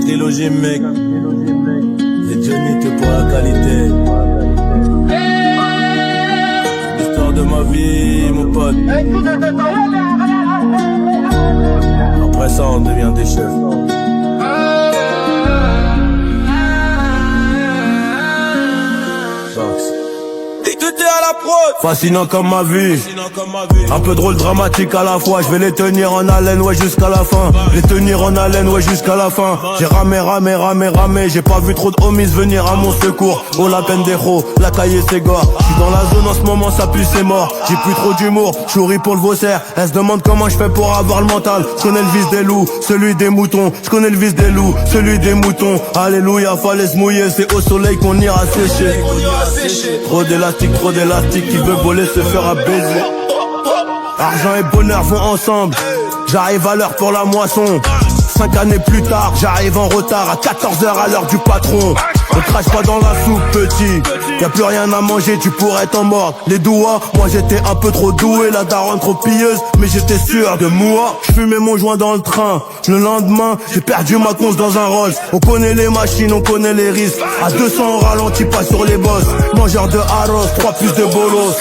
trilogie mec. Et Johnny que pour la qualité. L'histoire de ma vie mon pote. Après ça on devient des chefs. Fascinant comme ma vie, un peu drôle, dramatique à la fois. Je vais les tenir en haleine, ouais, jusqu'à la fin. Les tenir en haleine, ouais, jusqu'à la fin. J'ai ramé, j'ai pas vu trop de homies venir à mon secours. Oh la peine des ros, la caille c'est gore. J'suis dans la zone en ce moment, ça pue, c'est mort. J'ai plus trop d'humour, j'souris pour le vaussaire. Elle se demande comment je fais pour avoir le mental. J'connais le vice des loups, celui des moutons. J'connais le vice des loups, celui des moutons. Alléluia, fallait se mouiller, c'est au soleil qu'on ira sécher. Trop d'élastique, qui veut voler se fera baiser. Argent et bonheur vont ensemble. J'arrive à l'heure pour la moisson. 5 années plus tard, j'arrive en retard à 14h à l'heure du patron. Ne crache pas dans la soupe petit, y'a plus rien à manger, tu pourrais t'en mordre les doigts. Moi j'étais un peu trop doué, la daronne trop pilleuse, mais j'étais sûr de moi. J'fumais mon joint dans le train, le lendemain j'ai perdu ma conce dans un Rolls. On connaît les machines, on connaît les risques. À 200 on ralentit pas sur les bosses. Mangeur de arroz, 3 plus de bolos.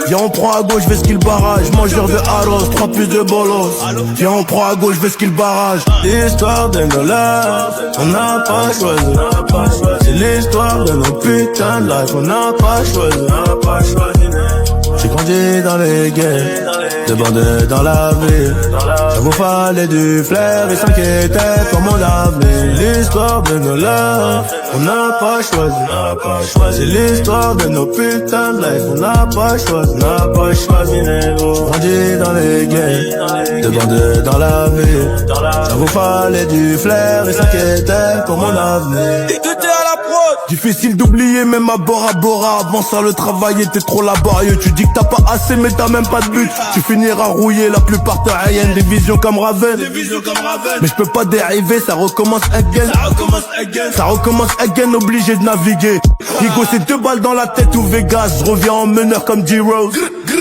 Viens on prend à gauche, vais skill barrage. Mangeur de arroz, 3 plus de bolos. Viens on prend à gauche, vais skill barrage. L'histoire de nos lives, on n'a pas choisi. C'est l'histoire de nos putains de life, on n'a pas choisi. J'ai grandi dans les guerres, de bandes dans la ville. Ça vous fallait du flair et s'inquiéter pour mon avenir. L'histoire de nos lives, on n'a pas choisi. C'est l'histoire de nos putains de life, on n'a pas choisi. J'ai grandi dans les guerres, de bandes dans la ville. Ça vous fallait du flair et s'inquiéter pour mon avenir. Difficile d'oublier même à Bora Bora. Avant ça le travail était trop laborieux. Tu dis que t'as pas assez mais t'as même pas de but. Tu finiras rouillé, la plupart te haïennent. Des visions comme Raven. Mais je peux pas dériver, ça recommence again. Ça recommence again, obligé de naviguer. Higo c'est 2 balles dans la tête ou Vegas. Je reviens en meneur comme D-Rose.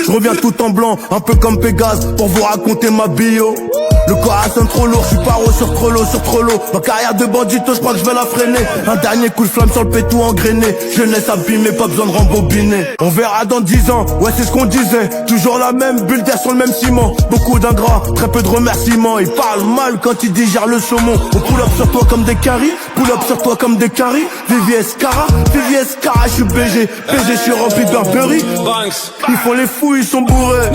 Je reviens tout en blanc, un peu comme Pégase. Pour vous raconter ma bio. Le corps sonne trop lourd, je suis paro sur Trollo. Ma carrière de bandito, je crois que je vais la freiner. Un dernier coup de flamme sur le pétou engrainé. Jeunesse abîmée, pas besoin de rembobiner. On verra dans 10 ans, ouais c'est ce qu'on disait. Toujours la même bulle d'air sur le même ciment. Beaucoup d'ingrats, très peu de remerciements. Ils parlent mal quand ils digèrent le saumon. On pull up sur toi comme des caries, pull up sur toi comme des caries. VVS Cara, je suis BG, je suis rempli de Burberry. Ils font les fous, ils sont bourrés.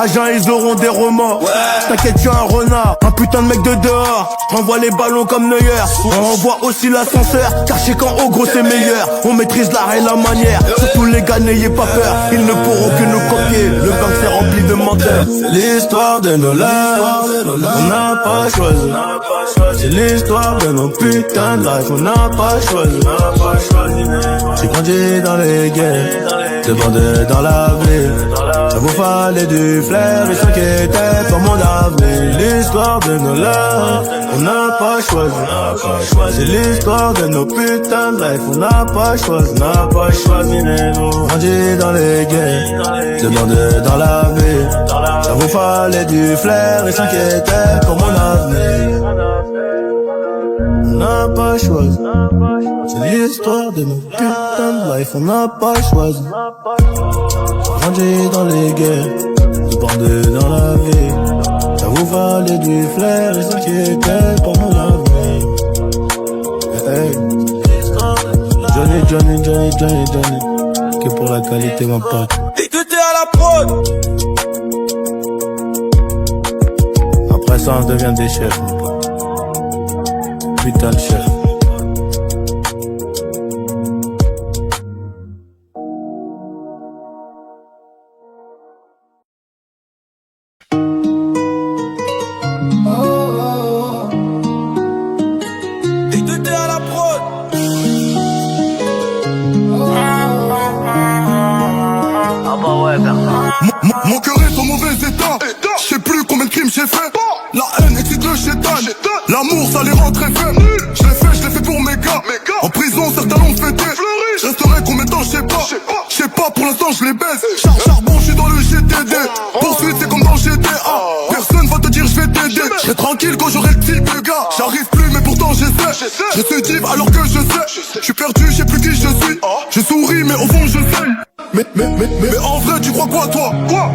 Agents, ils auront des remords. T'inquiète, tu es un renard, un putain de mec de dehors. Renvoie les ballons comme Neuer. On renvoie aussi l'ascenseur, car chez quand au gros c'est meilleur. On maîtrise l'art et la manière. Surtout les gars, n'ayez pas peur, ils ne pourront que nous copier. Le banc c'est rempli de menteurs. L'histoire de nos lives, on n'a pas choisi. C'est l'histoire de nos putains de life, on n'a pas choisi. J'ai grandi dans les guerres, de bandes dans la ville. Ça vous fallait du flair et s'inquiéter pour mon avenir. L'histoire de nos lives, on n'a pas choisi. C'est l'histoire de nos putains de life, on n'a pas choisi. Grandi dans les guerres, de bandes dans la ville. Ça vous fallait du flair et s'inquiéter pour mon avenir. On n'a pas choisi. C'est l'histoire de nos putains de life, on n'a pas choisi. Grandi dans les guerres, de bandes dans la ville. Ça vous fallait du flair et s'inquiéter pour mon avenir. Hey. Johnny, que pour la qualité mon pote. Et tout est à la prod. Après ça on devient des chefs mon pote. Putain de chef. Mon cœur est en mauvais état. Je sais plus combien de crimes j'ai fait. La haine excite le chétan. L'amour ça les rend très faibles. Je l'ai fait pour mes gars. En prison certains l'ont fêté. Je resterai combien de temps je sais pas pour l'instant je les baise. Charbon je suis dans le GTD. Poursuite c'est comme dans GTA. Personne va te dire je vais t'aider. Je serai tranquille quand j'aurai le type de gars. J'arrive plus mais pourtant j'essaie. Je récidive alors que je sais. Je suis perdu, je sais plus qui je suis. Je souris mais au fond je sais. Mais en vrai tu crois quoi toi?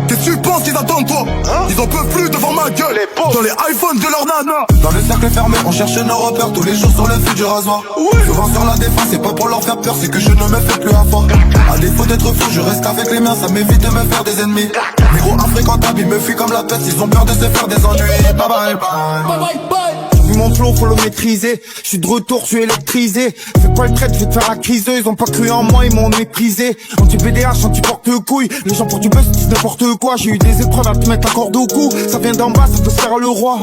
Qu'est-ce que tu penses qu'ils attendent toi? Ils en peuvent plus devant ma gueule. Dans les iPhones de leur nana. Dans le cercle fermé on cherche nos repères. Tous les jours sur le fil du rasoir. Souvent sur la défense c'est pas pour leur faire peur. C'est que je ne me fais plus avoir. À défaut d'être fou je reste avec les miens. Ça m'évite de me faire des ennemis. Négro infréquentable ils me fuient comme la peste. Ils ont peur de se faire des ennuis. Bye bye bye. Vu mon flow, faut le maîtriser. Je suis de retour, je suis électrisé. Fais pas le trait, je vais te faire la crise. Ils ont pas cru en moi, ils m'ont méprisé. Anti-BDH, anti-porte-couille. Les gens pour du buzz disent n'importe quoi. J'ai eu des épreuves à te mettre la corde au cou. Ça vient d'en bas, ça peut faire le roi.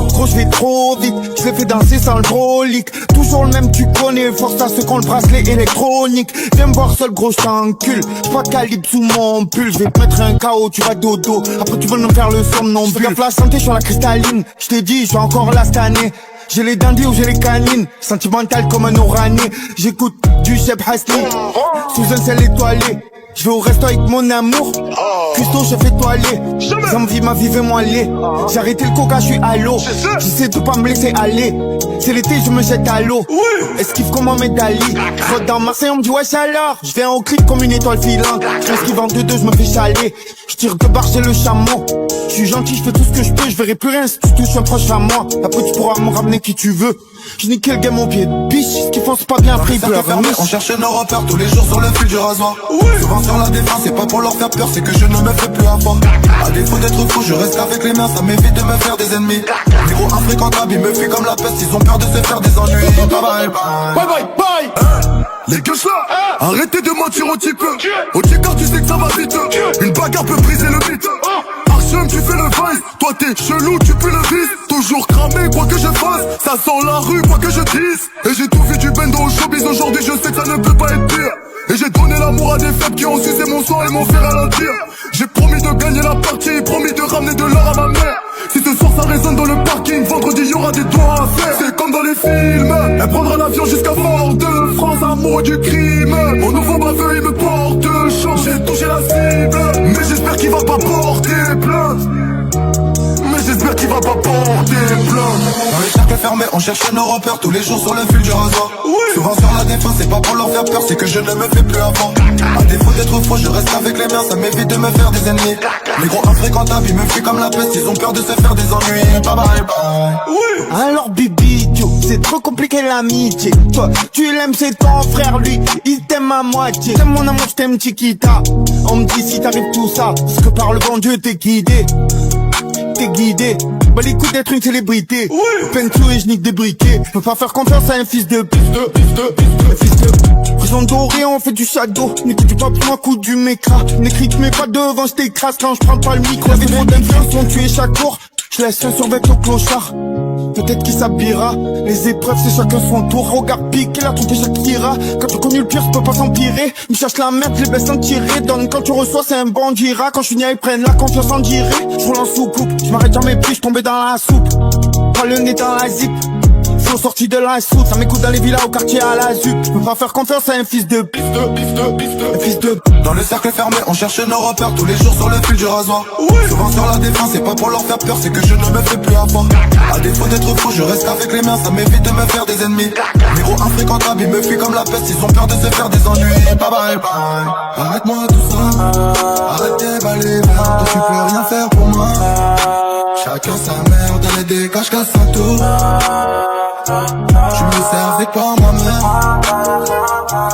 Gros, je vais trop vite. Je les fais danser sans le brolique. Toujours le même, tu connais. Force à ceux qui ont le bracelet électronique. Viens me voir seul, gros, je t'encule. J'ai pas de calibre sous mon pull. Je vais te mettre un KO, tu vas dodo. Après, tu veux me faire le somnambule. Je la santé sur la cristalline. Je t'ai dit, je suis encore là cette année. J'ai les dindis ou j'ai les canines. Sentimental comme un oranier. J'écoute du Cheb Hasni. Sous un ciel étoilé. Je vais au resto avec mon amour. Custo, chef étoilé. J'envie ma vie, fais-moi aller. J'ai arrêté le coca, je suis à l'eau. J'essaie de pas me laisser aller. C'est l'été, je me jette à l'eau. Esquive comme Mohamed Ali. Je dans Marseille, on me dit wesh alors. Je viens au clip comme une étoile filante. J'esquive en 2-2, je me fais chaler. Je tire de barre, j'ai le chameau. Je suis gentil, je fais tout ce que je peux. Je verrai plus rien si tu touches un proche à moi. Après tu pourras me ramener qui tu veux. Je nique le game au pied de biche. Ce qu'ils font c'est pas bien pris. On cherche nos repères tous les jours sur le fil du rasoir. Souvent sur la défense c'est pas pour leur faire peur. C'est que je ne me fais plus avoir. À défaut d'être fou je reste avec les miens. Ça m'évite de me faire des ennemis. Négro infréquentable ils me fuient comme la peste. Ils ont peur de se faire des ennuis. Bye bye bye. Les gueuches là, arrêtez de mentir au type. Au ticard tu sais que ça va vite. Une bagarre peut briser le mythe. Archem tu fais le vice. Toi t'es chelou tu pues le vice. Toujours cramé quoi que je fasse. Ça sent la rue quoi que je dise. Et j'ai tout vu du bendo au showbiz. Aujourd'hui je sais que ça ne peut pas être pire. Et j'ai donné l'amour à des faibles qui ont sucé mon sang et m'ont fait ralentir. J'ai promis de gagner la partie, promis de ramener de l'or à ma mère. Si ce soir ça résonne dans le parking, vendredi y'aura des doigts à faire. C'est comme dans les films, elle prendra l'avion jusqu'à Fort-de-France, amoureux du crime. Mon nouveau baveux il me porte chance, j'ai touché la cible. Mais j'espère qu'il va pas porter plainte. J'espère qu'il va pas porter plainte. Dans les cercles fermés on cherche nos repères. Tous les jours sur le fil du rasoir. Souvent sur la défense c'est pas pour leur faire peur. C'est que je ne me fais plus avoir. À défaut d'être faux je reste avec les miens. Ça m'évite de me faire des ennemis. Les gros infréquentables ils me fuient comme la peste. Ils ont peur de se faire des ennuis. Bye bye bye. Alors Bibi, c'est trop compliqué l'amitié. Toi, tu l'aimes, c'est ton frère, lui, il t'aime à moitié. T'aimes mon amour, je t'aime Chiquita. On me dit si t'arrives tout ça, parce que par le bon Dieu t'es guidé. T'es guidé. Bah les coups d'être une célébrité. Peinture et je nique des briquets. Je peux pas faire confiance à un fils de prison dorée, on fait du shadow. N'écoute pas pour moi, coup du mécra. N'écris que mes pas devant, je t'écrase quand je prends pas le micro. Y'avait trop d'influence, on tué chaque jour. Je laisse un survêt au clochard. Peut-être qu'il s'habillera. Les épreuves c'est chacun son tour. Regarde pique, il a trompé Shakira. Quand tu connu le pire, ça peut pas s'empirer. Me cherche la merde, je les baisse en tirer. Donne quand tu reçois, c'est un bandira. Quand je suis ils prennent la confiance en dirait. Je roule en sous-coupe, je m'arrête jamais plus, je tombais dans la soupe. Pas le nez dans la zip. Faut sortir de la soupe, ça m'écoute dans les villas au quartier à la ZUP. Je peux pas faire confiance à un fils de un fils de. Dans le cercle fermé on cherche nos repères. Tous les jours sur le fil du rasoir. Souvent sur la défense c'est pas pour leur faire peur. C'est que je ne me fais plus avoir. À défaut d'être fou je reste avec les miens. Ça m'évite de me faire des ennemis. Négro infréquentable ils me fuient comme la peste. Ils ont peur de se faire des ennuis. Bye bye bye. Arrête-moi tout ça. Arrête tes balais. Toi tu peux rien faire pour moi. Chacun sa merde, elle est dégage qu'à son tour. Tu me servais pas moi-même.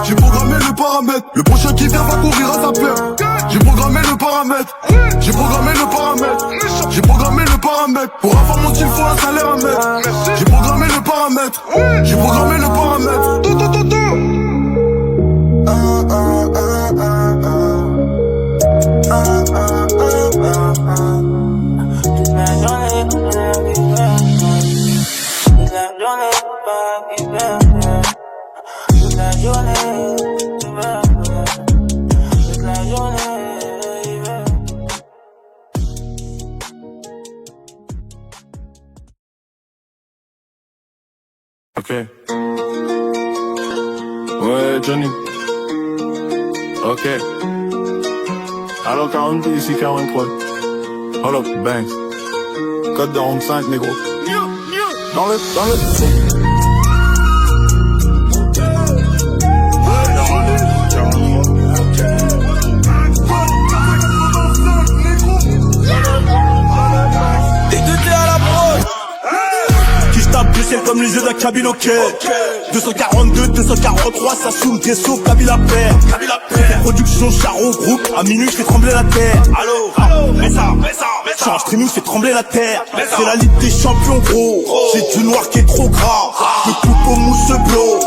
J'ai programmé le paramètre. Le prochain qui vient va courir à sa perte. J'ai programmé le paramètre. J'ai programmé le paramètre. J'ai programmé le paramètre. Pour avoir mon style faut un salaire à mettre. J'ai programmé le paramètre. J'ai programmé le paramètre. Ok. Ouais, Johnny. Ok. Alors 42, ici 43. Hold up, bangs. Code de 5, négro. Dans le. Kabyle ok. 242, 243, ça soum, Dresso, Kabyle à paire. Production, Charo, groupe, à minuit j'fais trembler la terre. Allô, mets ça. J'suis en streaming, j'fais trembler la terre. C'est la Ligue des champions gros. J'ai du noir qui est trop gras. Le coupe au mousse blow.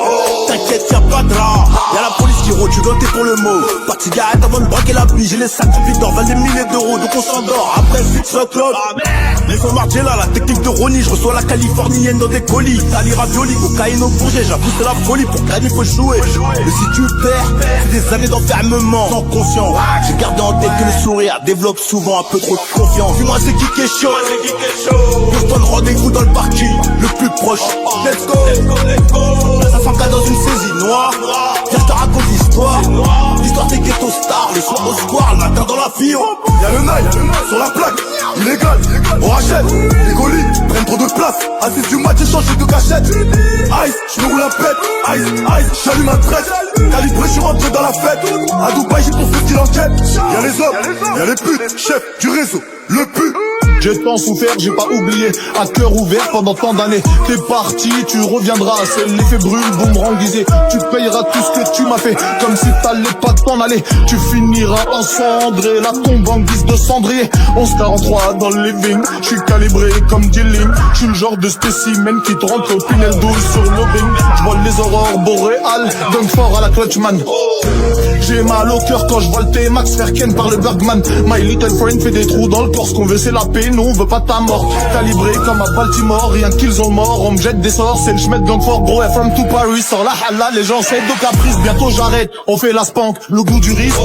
T'inquiète, y'a pas de rat. Y'a la police qui rôde, j'suis ganté pour le mot. Pas de cigarette avant de braquer la bille. J'ai les sacs du Victor, valent des milliers d'euros. Donc on s'endort, après fixe le club. Les hommes Margiela, la technique de Ronnie. J'reçois la californienne dans des colis. Tali ravioli, cocaïne au bourget. J'avoue c'est la folie, pour gagner faut jouer. Mais si tu perds, c'est des années d'enfermement. Sans conscience, j'ai gardé en tête que le sourire développe souvent un peu trop de confiance. Dis-moi c'est qui est chaud. On se donne rendez-vous dans le parking, le plus proche. Let's go. Ça s'encadre dans une saisie noire. Viens je te raconte l'histoire. L'histoire des ghetto stars. Le soir au square, le matin dans la file. Y'a le nail sur la plaque, illégal, on rachète. Les colis prennent trop de place. Assis du match, j'ai changé de cachette. Ice, j'me roule la pète. Ice, j'allume ma traite. Calibré, j'suis rentré dans la fête. À Dubaï, j'ai pour fait qu'il enquête. Y'a les hommes, y'a les putes, chef du réseau, le pute. J'ai tant souffert, j'ai pas oublié. À cœur ouvert pendant tant d'années. T'es parti, tu reviendras. C'est l'effet brûle, boomerang disait. Tu payeras tout ce que tu m'as fait. Comme si t'allais pas t'en aller. Tu finiras en cendre et la tombe en guise de cendrier. 1143 dans le living. J'suis calibré comme dealing. J'suis le genre de spécimen qui te rentre au tunnel 12 sur le ring. J'vole les aurores boréales. Donne fort à la Clutchman. J'ai mal au cœur quand j'vois le T-Max faire ken par le Bergman. My little friend fait des trous dans le corps. Ce qu'on veut c'est la paix. Nous on veut pas ta mort. Calibré comme à Baltimore. Rien qu'ils ont mort. On me jette des sorts. C'est le chemin de gang fort. Bro, from to Paris. Sans la halal, les gens c'est de caprice. Bientôt j'arrête. On fait la spank. Le goût du risque.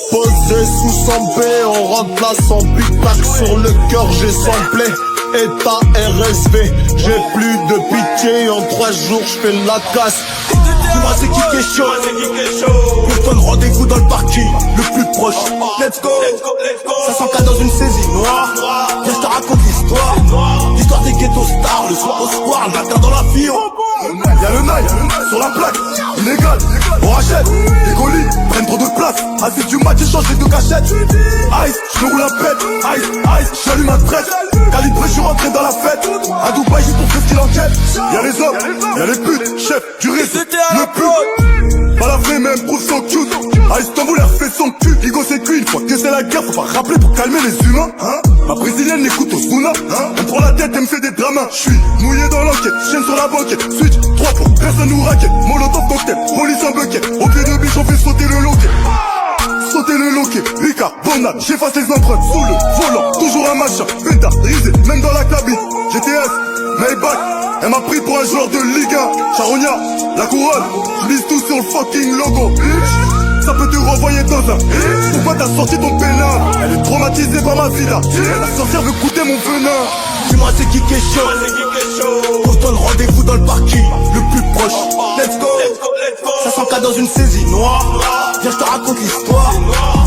Posé sous son paix. On rentre là sans pic-tac. Sur le cœur j'ai samplé. État RSV. J'ai plus de pitié. En 3 jours j'fais la casse. Dis-moi c'est qui est chaud. On se donne rendez-vous dans le parking, le plus proche. Let's go. Ça s'encadre dans une saisie noire. Viens je te raconte l'histoire. L'histoire des ghetto stars. Le soir au square, le matin dans la file. Y'a le nail sur la plaque, illégal, on rachète. Les colis prennent trop de place. Assis du match, j'ai changé de cachette. Ice, j'me roule la pète. Ice, j'allume ma traite. Calibré, j'suis rentré dans la fête. À Dubaï, j'ai pour fait qu'il enquête. Y'a les hommes, y'a les putes, chef du réseau, le pute. Pas la vraie même, trouve son cute. À Istanbul, elle refait son cul. Igo c'est cuit, une fois que c'est la guerre, faut pas rappeler pour calmer les humains, hein. Ma brésilienne l'écoute au Zuna, hein. Elle me prend la tête, elle me fait des dramas. J'suis mouillé dans l'enquête, chaîne sur la banquette. Switch, 3 pour personne nous raquette. Molotov cocktail, police en bucket. Au pied de biche, on fait sauter le loquet. Sauter le loquet, Ricard, Bonat, j'efface les empreintes. Sous le volant, toujours un machin. Beta, risé, même dans la cabine. GTS, Maybach, elle m'a pris pour un joueur de Ligue 1. Charognard, la couronne, j'mise tout sur le fucking logo. Ça peut te renvoyer dans un. Pourquoi t'as sorti ton pénal? Elle est traumatisée par ma vie là. La sorcière veut goûter mon venin. Dis-moi c'est qui est chaud. On se donne rendez-vous dans le parking, le plus proche. Let's go. Ça s'encadre dans une saisie noire. Viens je te raconte l'histoire.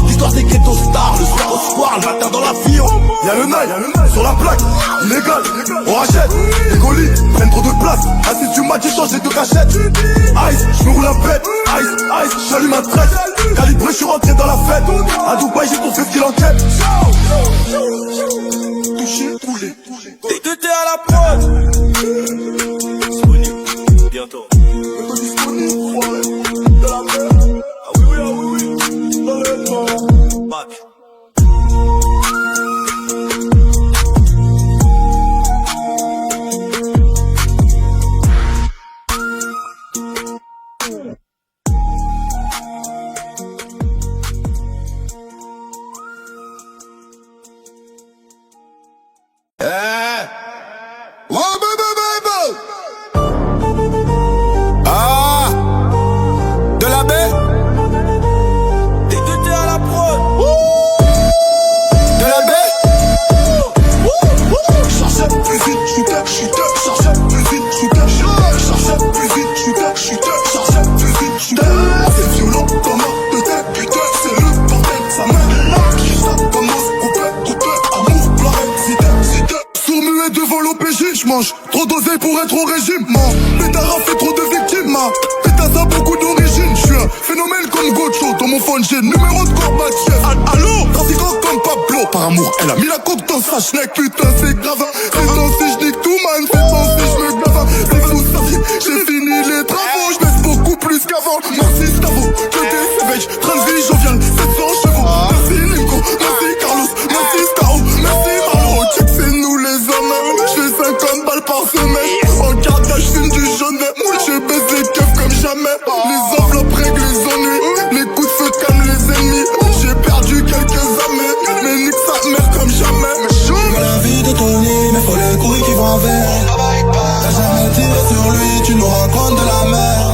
L'histoire des ghetto stars. Le soir au square, le matin dans la file. Y'a le nail sur la plaque, illégal, on rachète. Les colis prennent trop de place. Assis du match, j'ai changé de cachette. Ice, j'me roule la pète. Ice, j'allume ma traite. Calibré, j'suis rentré dans la fête. À Dubaï, j'ai pour fait qu'il enquête. Touché, roulé. Tout est à la prod. Disponible bientôt. Ah oui. Back. De la baie. Tout est à la prod. De la baie. Cherche fusil, shooter. Cherche fusil, shooter. Cherche fusil, shooter. Cherche fusil, shooter. C'est violent comme un de tête, putain, c'est le bordel, ça m'aide. Ça commence, coupé, amour, plein, cité. Sourd-muet devant l'OPJ, j'mange trop d'oseille pour être au régime. Mon pétard a fait trop de victimes, ma pétasse a beaucoup d'origine. J'suis un phénomène comme Gocho, dans mon phone j'ai le numéro de Gorbatchev. Allô, trafiquant comme Pablo. Par amour, elle a mis la coque dans sa schneck, putain c'est grave. C'est dans si j'nique tout man, c'est dans si j'me grave. C'est sous sa vie, non, merci Stavo, que des Savage, train de vie jovial, 700 chevaux. Merci Nico, merci Carlos, merci Staro, merci Marlo. Check, c'est nous les hommes, j'fais 50 balles par semaine. En cardage, fume du jaune, je baisse les keufs comme jamais. Les enveloppes règlent les ennuis, les coups de feu calment les ennemis. J'ai perdu quelques années, mais nique sa mère comme jamais. Tu veux la vie de Tony, mais faut les couilles qui vont avec. T'as jamais tiré sur lui, tu nous racontes de la merde.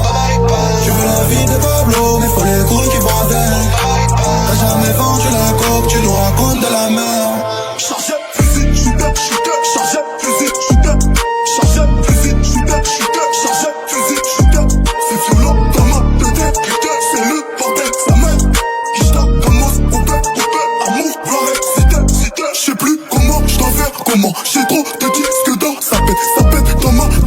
Tu veux la vie de Pablo, mais faut les couilles qui vont avec. T'as jamais vendu la coque, tu nous racontes de la merde. Chargé, fusil, shooter, shooter, chargé, fusil, shooter. Chargé, fusil, shooter, shooter, chargé, fusil, shooter. C'est violent dans ma tête, c'est le bordel, sa mère. Kishta, Ramos, Oupé, amour, gloire, cité. J'sais plus comment j'dois faire, comment. J'ai trop de disques d'or, ça pète dans ma tête.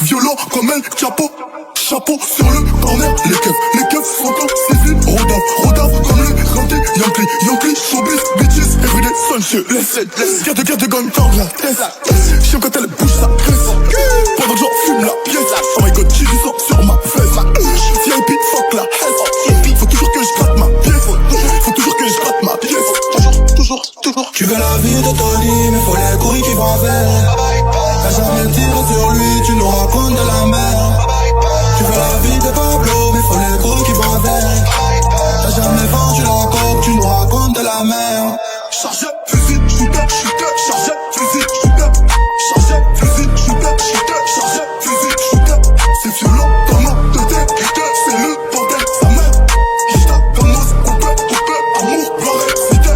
Violent comme El Chapo. Chapeau sur le corner, les keufs sont comme civils. Rodave comme le Randy, Yankee, showbiz, bitches, everyday sunshine. Laisse, guerre de gang dans la tête. Chien quand elle bouge sa graisse. Pendant que j'en fume la pièce. Oh my god, j'ai du sang sur ma fesse. VIP, fuck la haine. Faut toujours que je gratte ma pièce. Faut toujours que je gratte ma pièce. Toujours. Tu veux la vie de Tony, mais faut les couilles qui vont avec. T'as jamais tiré sur lui, tu nous racontes de la merde. Tu veux la vie de Pablo, mais faut les couilles qui vont avec. T'as jamais vendu la coque, tu nous racontes de la merde. Chargé, fusil, shooter, chargé, fusil, shooter. Chargé, fusil, shooter, chargé, fusil, shooter. C'est violent dans ma tête, c'est le bordel, sa mère. Kishta, Ramos, Oupé, amour, gloire, cité.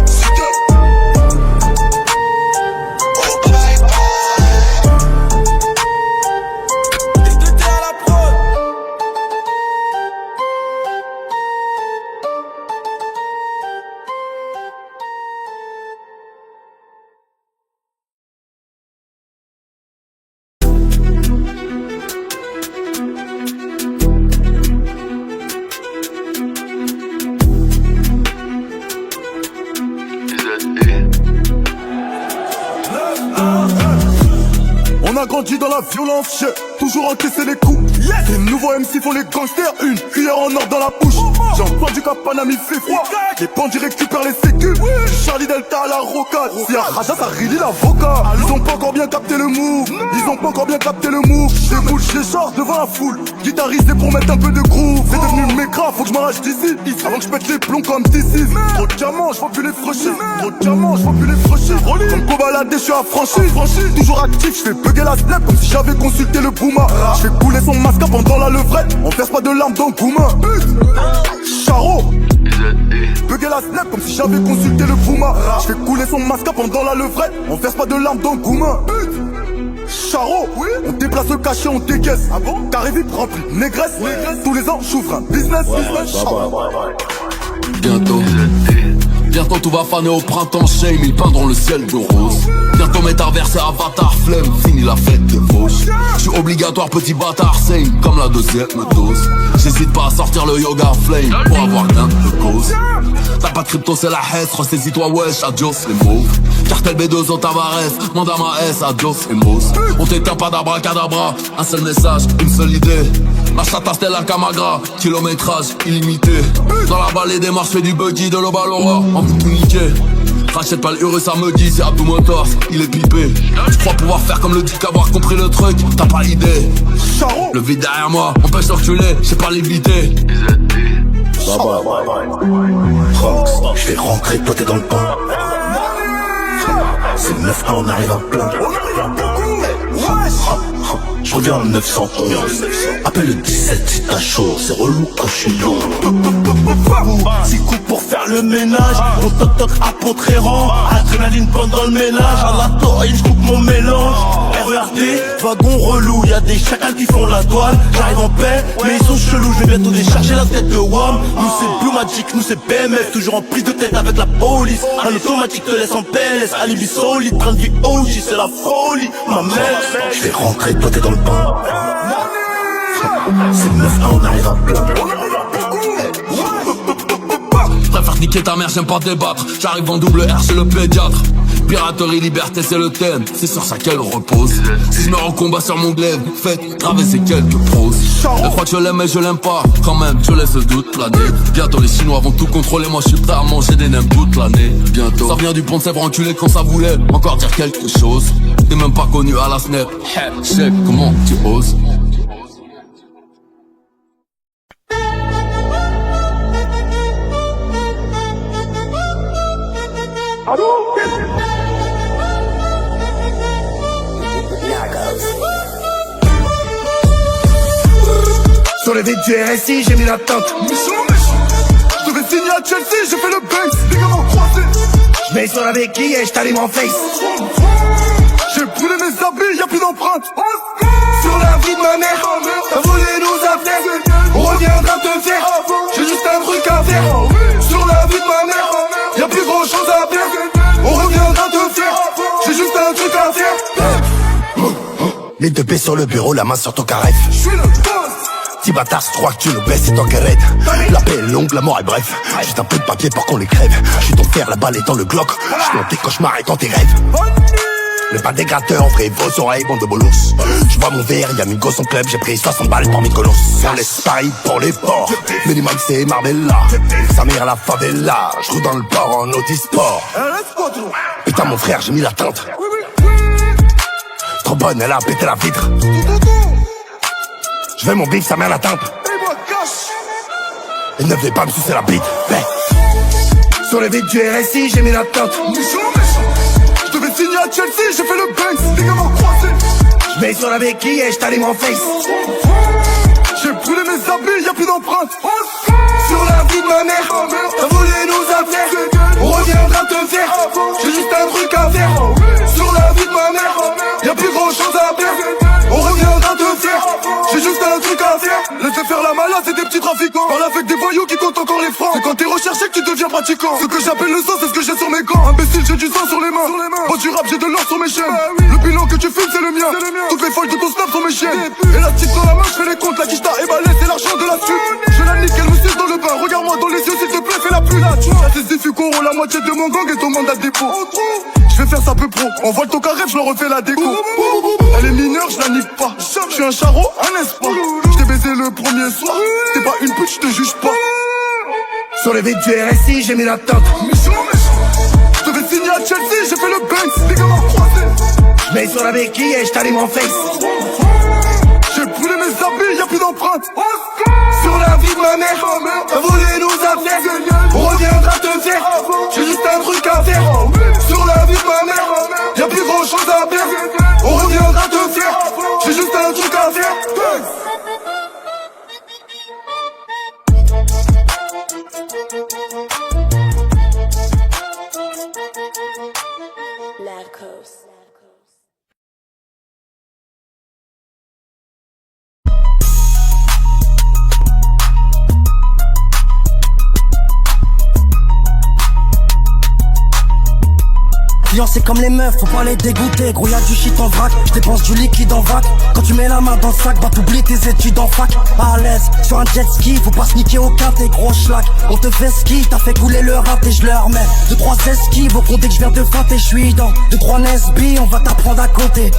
On a grandi dans la violence, j'ai toujours encaissé les coups. Les nouveaux MC font les gangsters, une cuillère en or dans la bouche. J'ai entendu qu'à Paname il fait froid, les bandits récupèrent les sécus. Du Charlie Delta à la rocade, si à Raja ça relie l'avocat. Ils ont pas encore bien capté le move, J'déboule, j'écharge devant la foule, guitarisé pour mettre un peu de groove. C'est devenu mécra, faut que je m'arrache d'ici, avant que je pète les plombs comme d'ici. Trop de diamants, j'vois plus les franchis. Comme Kobalade, je suis affranchi. Toujours actif, j'fais bugger la snap comme si j'avais consulté le Puma. J'fais couler son masque pendant la levrette, on verse pas de larmes dans Gouma. Charo, bugger la snap comme si j'avais consulté le Puma. J'fais couler son masque pendant la levrette, on verse pas de larmes dans Gouma. Charo, on déplace le cachet, on décaisse. Carré vite rempli, négresse. Tous les ans, j'ouvre un business. Bientôt tout va faner au printemps, shame, ils peindront le ciel de rose. Bientôt métaverse et avatar, flemme, fini la fête de fauche. J'suis obligatoire petit bâtard, same, comme la deuxième dose. J'hésite pas à sortir le yoga flame, pour avoir gain de cause. T'as pas de crypto, c'est la hesse, ressaisis-toi wesh, adios les mauves. Cartel B2 au Tavares, manda ma S, adios les mouses. On t'éteint pas d'abracadabra, un seul message, une seule idée. Ma chata Stella Camagra, kilométrage illimité. Dans la vallée des marches, fais du buggy, de l'Obalora, en bout tout niqué. Rachète pas le Urus, ça me dit, c'est Abdou Motors, il est pipé. Tu crois pouvoir faire comme le dit qu'avoir compris le truc, t'as pas idée. Le vide derrière moi, empêche de reculer, j'ai pas l'éviter. Je vais rentrer, toi t'es dans le pain. C'est le 9-1, on arrive à plein. Je reviens en 911. Appelle le 17 si t'as chaud, c'est relou quand je suis long. 6 coups pour faire le ménage. Mon toc toc à Pontréran. Adrénaline pendant le ménage. À la toile, je coupe mon mélange. RERD, wagon relou. Y'a des chacals qui font la douane. J'arrive en paix, mais ils sont chelous. Je vais bientôt décharger la tête de WAM. Nous c'est Blue Magic, nous c'est BMF. Toujours en prise de tête avec la police. Un automatique te laisse en PLS. Alibi solide, train de vie OG, c'est la folie. Ma mère, je vais rentrer, toi t'es dans le pain. C'est le 9-1, on arrive à plein. Je préfère niquer ta mère, j'aime pas débattre. J'arrive en double R chez le pédiatre. Piraterie, liberté, c'est le thème, c'est sur ça qu'elle repose. Si je me rends en combat sur mon glaive, faites traverser quelques proses. Elle croit que je l'aime mais je l'aime pas, quand même je laisse le doute planer. Bientôt les Chinois vont tout contrôler, moi je suis prêt à manger des nems toute l'année. Bientôt, ça vient du pont de Sèvres enculé quand ça voulait encore dire quelque chose. T'es même pas connu à la snap, check comment tu oses. Sur les vides du RSI, j'ai mis la teinte. Je devais signer à Chelsea, j'ai fait le Banks, les gars m'ont croisé. J'mets sur la béquille et j't'allume en face. J'ai brûlé mes habits, y'a plus d'empreintes. Sur la vie de ma mère, t'as voulu nous appeler. On reviendra te faire, j'ai juste un truc à faire. Sur la vie de ma mère, y'a plus grand chose à faire. On reviendra te faire, j'ai juste un truc à faire. Les deux pieds sur le bureau, la main sur ton carré. J'suis le boss. Petit bâtard, je crois que tu le baisses, c'est ton guérette. La paix est longue, la mort est bref. Juste un peu de papier pour qu'on les crève. J'suis ton fer, la balle est dans le Glock. J'suis dans tes cauchemars et dans tes rêves. Le pas des gratteurs, vrai, vos oreilles, bande de bolos. J'bois mon verre, y'a Migo son club, j'ai pris 60 balles pour Mykonos. On laisse Paris pour les ports. Minimum c'est Marbella. Sa mère la favela. J'roule dans le port en Audisport. Putain mon frère, j'ai mis la teinte. Trop bonne, elle a pété la vitre. Je veux mon bif, sa mère la teinte. Elle ne veut pas me sucer la bite. Sur les vides du RSI, j'ai mis la teinte. Je devais signer à Chelsea, j'ai fait le Banks, les gars m'ont croisé. J'mets sur la béquille et j't'allume en face. J'ai brûlé mes habits, y'a plus d'empreintes. Sur la vie de ma mère, t'as voulu nous appeler. On reviendra te faire, j'ai juste un truc à faire. Sur la vie de ma mère, y'a plus grand chose à faire. On reviendra te faire, j'ai juste un truc à faire. Laissez faire la malade, c'est des petits trafiquants. Parle avec des voyous qui comptent encore les francs. C'est quand t'es recherché que tu deviens pratiquant. Ce que j'appelle le sang, c'est ce que j'ai sur mes gants. Imbécile, j'ai du sang sur les mains. Moi du rap, j'ai de l'or sur mes chaînes. Le bilan que tu filmes, c'est le mien. Toutes les folles de ton snap sont mes chiennes. Et la petite dans la main, je fais les comptes. La quicheta et balai, c'est l'argent de la suite. Je la nique, elle me suce dans le bain. Regarde-moi dans les yeux, s'il te plaît, fais la pute. Tes difficos, la moitié de mon gang est au mandat de dépôt. Je vais faire ça peu pro. Envoie ton carré, je leur refais la déco. Elle est mineure, je la nique pas. Je suis un charreau, un espoir. Je t'ai baisé le premier soir. T'es pas une pute, je te juge pas. Sur les vides du RSI, j'ai mis la teinte. Je devais signer à Chelsea, j'ai fait le Banks, les gars m'ont croisé. J'mets sur la béquille et j't'allume en face. J'ai brûlé mes habits, y'a plus d'empreintes. Sur la vie de ma mère, t'as voulu nous appeler. On reviendra te faire, j'ai juste un truc à faire. Sur la vie de ma mère, y'a plus grand chose à faire. On reviendra te faire, j'ai juste un truc à faire. Narcos. Client c'est comme les meufs, faut pas les dégoûter. Gros y'a du shit en vrac, je dépense du liquide en vac. Quand tu mets la main dans le sac, bah t'oublies tes études en fac. À l'aise, sur un jet ski, faut pas sneaker au quintet, gros schlack. On te fait ski, t'as fait couler le rat et je leur mets 2-3 esquives au compter que je viens de feinter. Je suis dans 2-3 Nesby, on va t'apprendre à compter.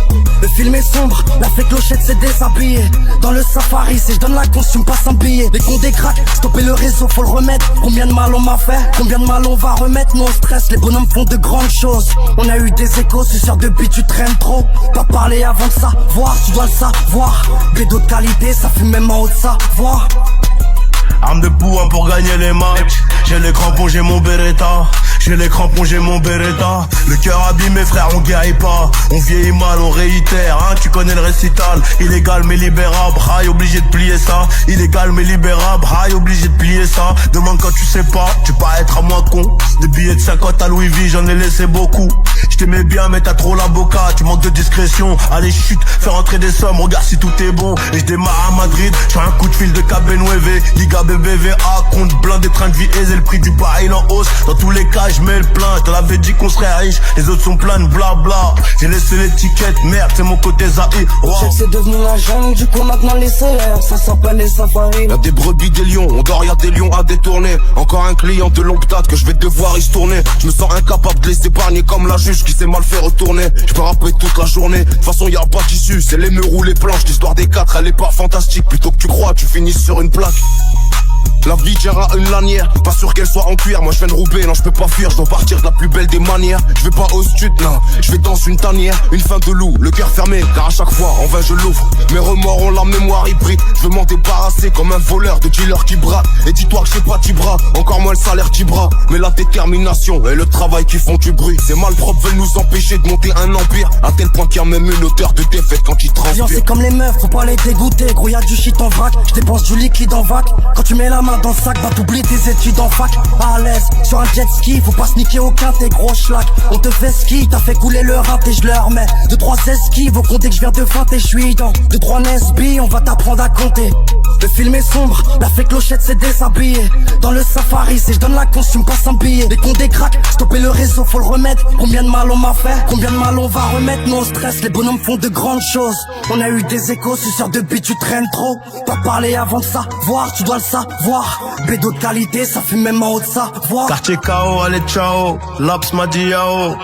Le film est sombre, la fée clochette s'est déshabillée. Dans le safari, si je donne la cause, tu me passes un billet. Les cons des cracks, stopper le réseau, faut le remettre. Combien de mal on m'a fait, combien de mal on va remettre. Nos stress, les bonhommes font de grandes choses. On a eu des échos, suceur de bite, tu traînes trop. Pas parler avant de savoir, tu dois le savoir. Bédo de qualité, ça fume même en haut de savoir. Arme de bois pour gagner les matchs. J'ai les crampons, j'ai mon Beretta. J'ai les crampons, j'ai mon Beretta. Le cœur abîmé frère, on guérit pas. On vieillit mal, on réitère, hein. Tu connais le récital. Illégal mais libérable, rail obligé de plier ça. Illégal mais libérable, rail obligé de plier ça. Demande quand tu sais pas, tu peux être à moi con. Des billets de 50 à Louis V, j'en ai laissé beaucoup. Je t'aimais bien mais t'as trop la boca. Tu manques de discrétion, allez chute, fais rentrer des sommes. Regarde si tout est bon. Et je démarre à Madrid, j'ai un coup de fil de KB9, Liga BBVA, compte blindé, train de vie aisé. Le prix du baril en hausse, dans tous les cas je mets le plein. Je te l'avais dit qu'on serait riche, les autres sont pleins de blabla. J'ai laissé l'étiquette, merde c'est mon côté Zaï. Wow. Je sais que c'est devenu la jungle, du coup maintenant les CR, ça s'appelle les safaris. Y'a des brebis, des lions, on dort, y'a des lions à détourner. Encore un client de longue date que je vais devoir y se tourner. Je me sens incapable de les épargner comme la juge qui qui s'est mal fait retourner. Je peux rapper toute la journée, de toute façon y'a pas d'issue. C'est les murs ou les planches, l'histoire des quatre elle est pas fantastique. Plutôt que tu crois, tu finis sur une plaque. La vie gère à une lanière, pas sûr qu'elle soit en cuir. Moi je viens de Roubaix, non je peux pas fuir, je dois partir de la plus belle des manières. Je vais pas au stud, non, je vais dans une tanière. Une fin de loup, le cœur fermé, car à chaque fois en vain je l'ouvre. Mes remords ont la mémoire hybride, je veux m'en débarrasser comme un voleur de dealer qui braque. Et dis-toi que j'ai pas Tibra, encore moins le salaire Tibra. Mais la détermination et le travail qui font du bruit. Ces malpropres veulent nous empêcher de monter un empire, à tel point qu'il y a même une odeur de défaite quand ils transpirent. C'est comme les meufs, faut pas les dégoûter. Gros y'a du shit en vrac, je dépense du liquide en vac. Quand tu mets la main dans le sac, bah t'oublies tes études en fac. À l'aise, sur un jet ski, faut pas sniquer aucun tes gros schlack. On te fait ski, t'as fait couler le rat et je leur mets 2-3 esquives. Au compter que je viens de feinte et je suis dans 2-3 Nesby, on va t'apprendre à compter. Le film est sombre, la fée clochette s'est déshabillée. Dans le safari, si je donne la cause, tu me passes un billet. Les cons décraquent, stopper le réseau, faut le remettre. Combien de mal on m'a fait, combien de mal on va remettre. Nos stress, les bonhommes font de grandes choses. On a eu des échos, suceur de bite, tu traînes trop. Pas parler avant de savoir, tu dois le savoir. Bédo de qualité, ça fait même en haut de savoir. Quartier KO, allez ciao, Laps m'a dit yao.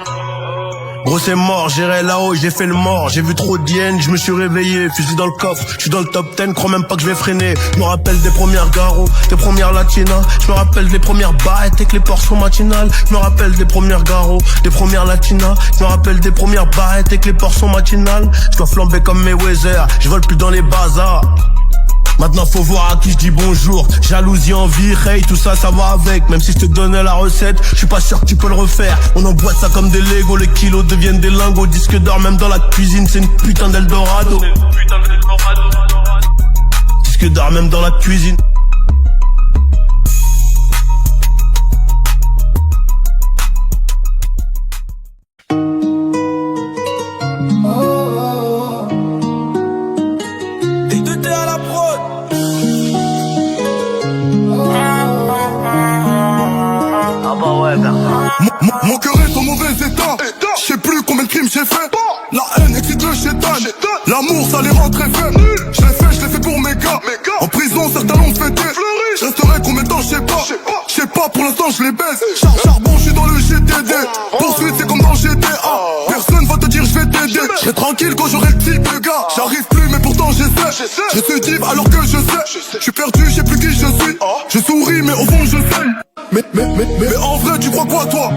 Gros c'est mort, j'irai là-haut, j'ai fait le mort. J'ai vu trop d'hyènes, je me suis réveillé. Fusil dans le coffre, je suis dans le top 10, crois même pas que je vais freiner. Je me rappelle des premières garos, des premières latinas. Je me rappelle des premières baettes et que les portes sont matinales. Je me rappelle des premières garos, des premières latinas. Je me rappelle des premières baettes et que les portes sont matinales. Je dois flamber comme mes Weezer, je vole plus dans les bazars. Maintenant faut voir à qui je dis bonjour. Jalousie, envie, hate, tout ça, ça va avec. Même si je te donnais la recette, je suis pas sûr que tu peux le refaire. On emboîte ça comme des Legos, les kilos deviennent des lingots. Disque d'or même dans la cuisine, c'est une putain d'Eldorado. Disque d'or même dans la cuisine. Mon cœur est en mauvais état. Je sais plus combien de crimes j'ai fait. La haine excite le chétan. L'amour ça les rend très faibles. Je l'ai fait pour mes gars. En prison certains l'ont fêté. Je resterai combien de temps je sais pas. Je sais pas pour l'instant je les baise. Charbon je suis dans le GTD. Poursuite c'est comme dans GTA. Personne va te dire je vais t'aider. Je serai tranquille quand j'aurai le type de gars. J'arrive plus mais pourtant j'essaie. Je suis div alors que je sais. Je suis perdu, je sais plus qui je suis. Je souris mais au fond je sais. Mais en vrai tu crois quoi toi?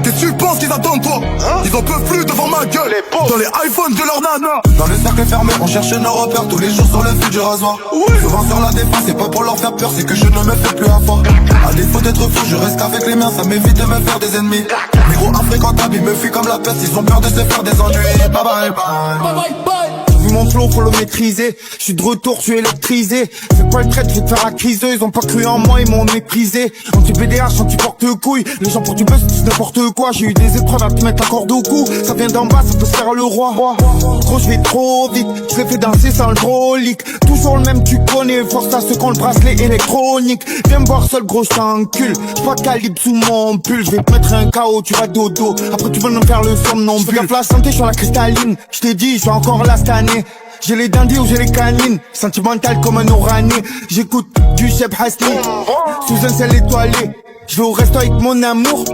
Qu'est-ce que tu penses qu'ils attendent toi? Ils en peuvent plus devant ma gueule. Dans les iPhones de leur nana. Dans le cercle fermé, on cherche nos repères tous les jours sur le fil du rasoir. Souvent sur la défense, c'est pas pour leur faire peur, c'est que je ne me fais plus avoir. À défaut d'être fou, je reste qu'avec les miens, ça m'évite de me faire des ennemis. Micro infréquentable, ils me fuient comme la peste, ils ont peur de se faire des ennuis. Bye bye bye. Vu mon flow, faut le maîtriser. Je suis de retour, je suis électrisé. Fais pas le trait, je vais te faire la criseuse. Ils ont pas cru en moi, ils m'ont méprisé. Anti-BDH, anti-porte-couille. Les gens pour du buzz, c'est n'importe quoi. J'ai eu des épreuves à te mettre la corde au cou. Ça vient d'en bas, ça peut se faire le roi. Gros, je vais trop vite. Je les fais danser sans le drôlique. Toujours le même, tu connais. Force à ceux qui ont le bracelet électronique. Viens me voir seul, gros, je t'encule. J'ai pas de calibre sous mon pull. Je vais te mettre un KO, tu vas dodo. Après, tu veux nous faire le somnambule. Je gaffe la santé, je suis la cristalline. Je t'ai dit, je suis encore là cette année. J'ai les dandys ou j'ai les canines. Sentimental comme un orani. J'écoute du Cheb Hasni. Sous un ciel étoilé. Je vais au resto avec mon amour.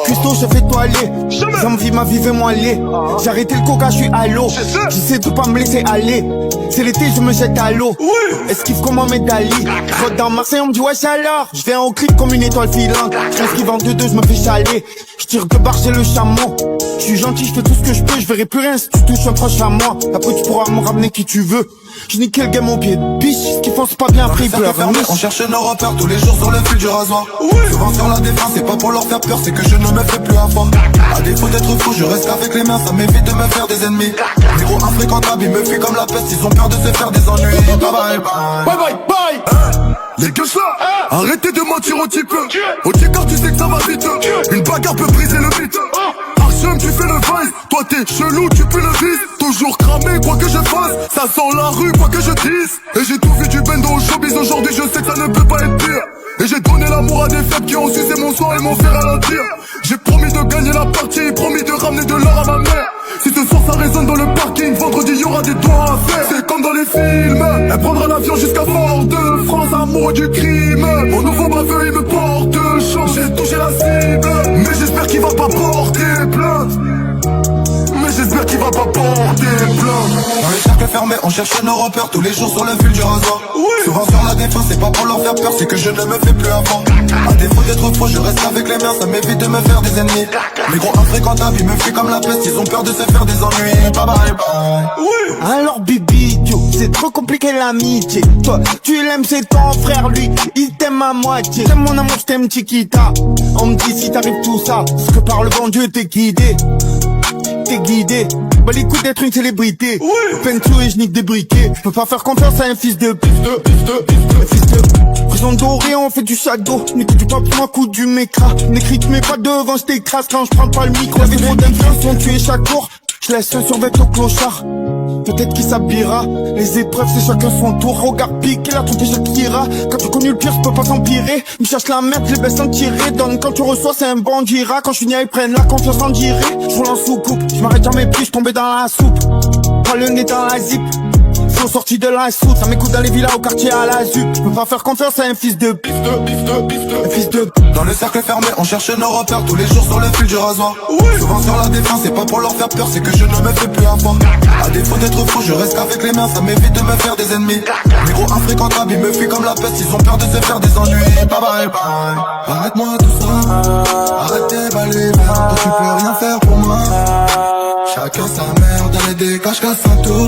Custo, je fais toiler. J'envie ma vie, moi aller. J'ai arrêté le coca, je suis à l'eau. J'essaie de pas me laisser aller. C'est l'été, je me jette à l'eau. Esquive comme un Dali. Je dans Marseille, on me dit wesh alors. Je viens au clip comme une étoile filante. J'esquive en 2-2, je me fais chaler. Je tire de barre, j'ai le chameau. Je suis gentil, je fais tout ce que je peux. Je verrai plus rien si tu touches un proche à moi. Après tu pourras me ramener qui tu veux. Je nique le game au pied de biche. Ce qu'ils font c'est pas bien pris, pleure. On cherche nos repères tous les jours sur le fil du rasoir. Souvent sur la défense, c'est pas pour leur faire peur, c'est que je ne me fais plus avoir. À défaut d'être fou, je reste avec les mains, ça m'évite de me faire des ennemis. Micro infréquentable, ils me fuient comme la peste, ils ont peur de se faire des ennuis. Bye bye bye. Bye bye bye. Les gueules là, arrêtez de mentir au type. Au car tu sais que ça va vite. Une bagarre peut briser le mythe. Archem tu fais le vice. Toi t'es chelou, tu peux le vice. Toujours cramé quoi que je fasse. Ça sent la rue quoi que je dise. Et j'ai tout vu du bendo au showbiz. Aujourd'hui je sais que ça ne peut pas être pire. Et j'ai donné l'amour à des faibles qui ont sucé mon sang et m'ont fait ralentir. J'ai promis de gagner la partie, promis de ramener de l'or à ma mère. Si ce soir ça résonne dans le parking, vendredi y'aura des doigts à faire. C'est comme dans les films, elle prendra l'avion jusqu'à Fort-de-France, amoureux du crime. Mon nouveau baveux il me porte chance, j'ai touché la cible. Mais j'espère qu'il va pas porter plainte. j'espère qu'il va pas porter plainte. Dans les cercles fermés, on cherche nos repères tous les jours sur le fil du rasoir. Souvent sur la défense, c'est pas pour leur faire peur, c'est que je ne me fais plus avant. À défaut d'être faux, je reste avec les miens, ça m'évite de me faire des ennemis. Les gros infréquentables, ils me fuient comme la peste, ils ont peur de se faire des ennuis. Bye bye bye. Alors Bibi, c'est trop compliqué l'amitié. Toi, tu l'aimes, c'est ton frère, lui, il t'aime à moitié. T'aimes mon amour, je t'aime Chiquita. On me dit si t'arrives tout ça, parce que par le bon Dieu t'es guidé. T'es guidé. Bah l'écoute d'être une célébrité. Peine tout et je nique des briquets. Je peux pas faire confiance à un fils de prison dorée, on fait du shadow. N'écoute du pas pour un coup du mécra. N'écris mais pas devant, je t'écrase quand je prends pas le micro. Avec trop d'influence, on tué chaque jour. Je laisse un survêt au clochard. Peut-être qu'il s'habillera. Les épreuves c'est chacun son tour. Regarde pique, il a trompé chaque tira. Quand tu connu le pire, je peux pas s'empirer. Il cherche la merde, les baisse en tirer. Donne quand tu reçois, c'est un bandira. Quand je finis, ils prennent la confiance en direct. Je roule en soucoupe, je m'arrête jamais plus, je tombais dans la soupe. Pas le nez dans la zip. Faut sortir de la soute, ça m'écoute dans les villas au quartier à la ZUP. Je peux pas faire confiance à un fils de un fils de. Dans le cercle fermé, on cherche nos repères tous les jours sur le fil du rasoir. Souvent sur la défense, c'est pas pour leur faire peur, c'est que je ne me fais plus avoir. À défaut d'être faux, je reste avec les miens, ça m'évite de me faire des ennemis. Les gros infréquentables, ils me fuient comme la peste, ils ont peur de se faire des ennuis. Bye bye bye. Arrête-moi tout ça, arrête tes balais, toi tu peux rien faire pour moi. Chacun sa merde, dans les dégâts, je casse un tour.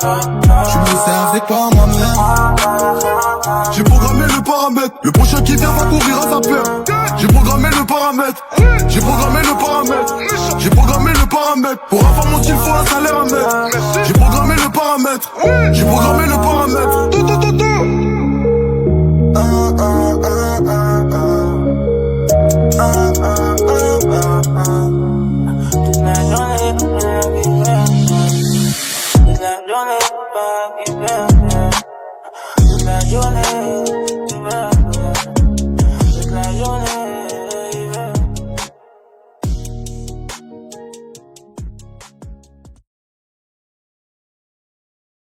Tu me sers, c'est pas moi-même. J'ai programmé le paramètre, le prochain qui vient va courir à sa peur. J'ai programmé le paramètre, j'ai programmé le paramètre, j'ai programmé le paramètre. Pour avoir mon style, faut un salaire à mettre. J'ai programmé le paramètre, j'ai programmé le paramètre. Don't let